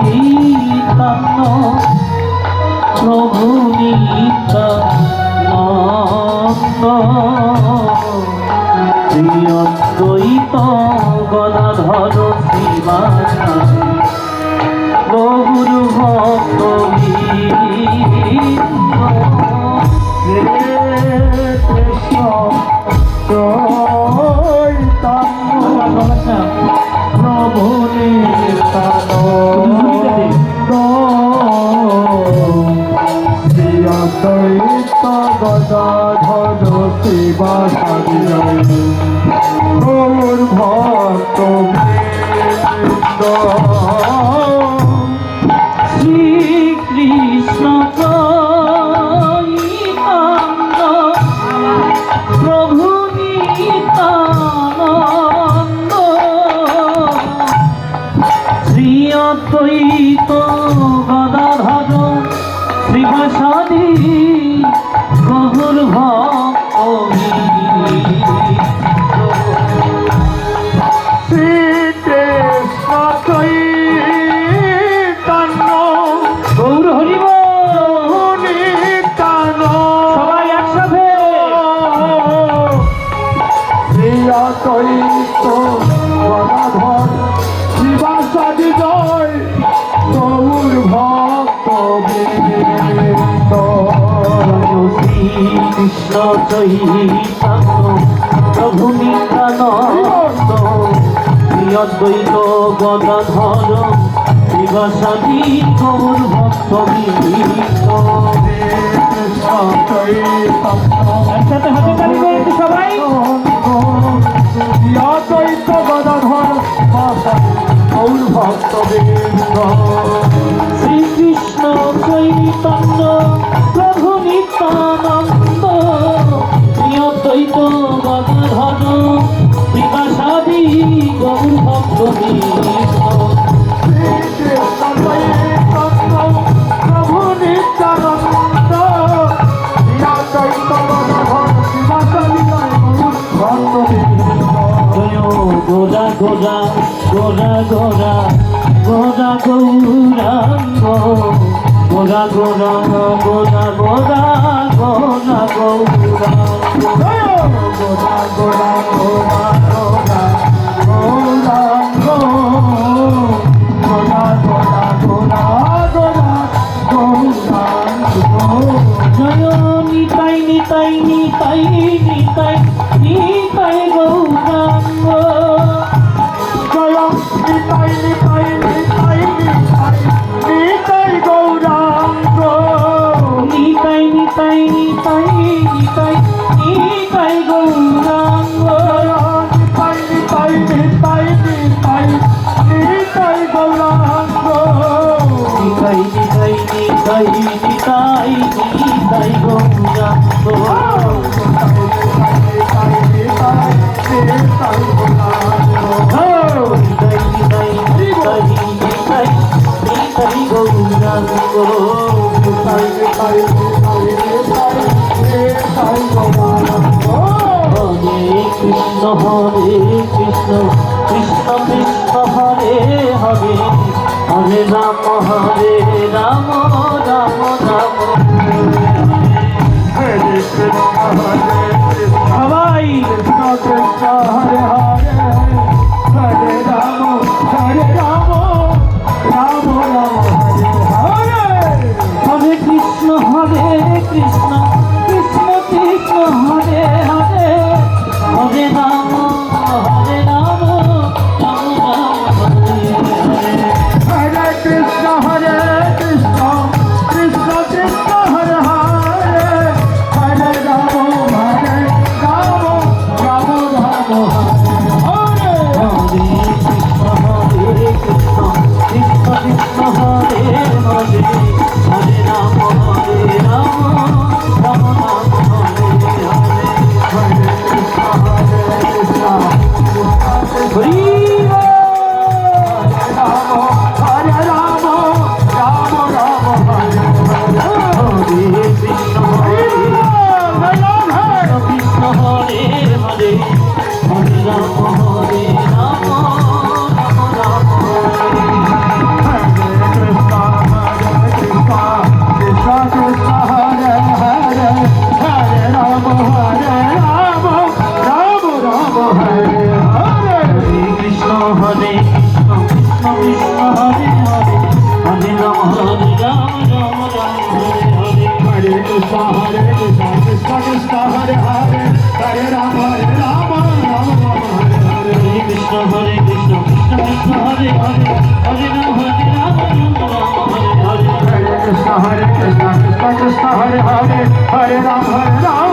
চৈতন্য প্রভু নিত্যানন্দ শ্রী অদ্বৈত গদাধর শ্রীবাসাদি গৌর ভক্ত কৃষ্ণ চৈতন্য প্রভু নিত্যানন্দ শ্রী অদ্বৈত গদাধর শিবাসাদি গৌর ভক্ত শ্রীকৃষ্ণ চৈতন্য প্রভু নিত্যানন্দ শ্রী অদ্বৈত গদাধর শ্রীবাসাদি গৌর ভক্ত শ্রীকৃষ্ণ চৈতন্য গৌর হরিব সবাই একসাথে শ্রী অদ্বৈত গদাধর শিবাসাদি জয় গৌর ভক্ত শ্রীকৃষ্ণ চৈতন্য প্রভু নিত্যানন্দ শ্রী অদ্বৈত গদাধর শিবাসাদি গৌর ভক্ত একসাথে হাতে তালি করে সবাই অদ্বৈত গদাধর গৌর ভক্ত শ্রীকৃষ্ণ চৈতন্য প্রভু নিত্যানন্দ শ্রী অদ্বৈত গদাধর শিবাসাদি গৌর ভক্ত প্রভু নিত্যানন্দ গোরা গোরা গোরা গোরা গোরা গৌরাঙ্গ গোরা গোরা গোরা গোরা গোরা গৌরাঙ্গ গোরা গোরা গোরা গোরা গৌরাঙ্গ গোরা গোরা গোরা গোরা গৌরাঙ্গ জয় নিতাই নিতাই নিতাই নিতাই নিতাই গৌরাঙ্গ জয় নিতাই নিতাই নিতাই নিতাই নিতাই গৌরাঙ্গ নিতাই নিতাই নিতাই নিতাই নিতাই গৌরাঙ্গ নিতাই নিতাই নিতাই নিতাই নিতাই গৌরাঙ্গ নিতাই নিতাই নিতাই নিতাই নিতাই গৌরাঙ্গ কৃষ্ণ হরে কৃষ্ণ কৃষ্ণ কৃষ্ণ হরে হরে হরে রাম রাম রাম রাম হরে কৃষ্ণ সবাই Krishna Krishna Hare Hare Hare Ram Ram Ram Hare Hare Hare Krishna Krishna Krishna Hare Hare Hare Ram Ram Ram Hare Hare Krishna Krishna Krishna Krishna Hare Hare Hare Ram Ram Hare Ram, Hare Ram.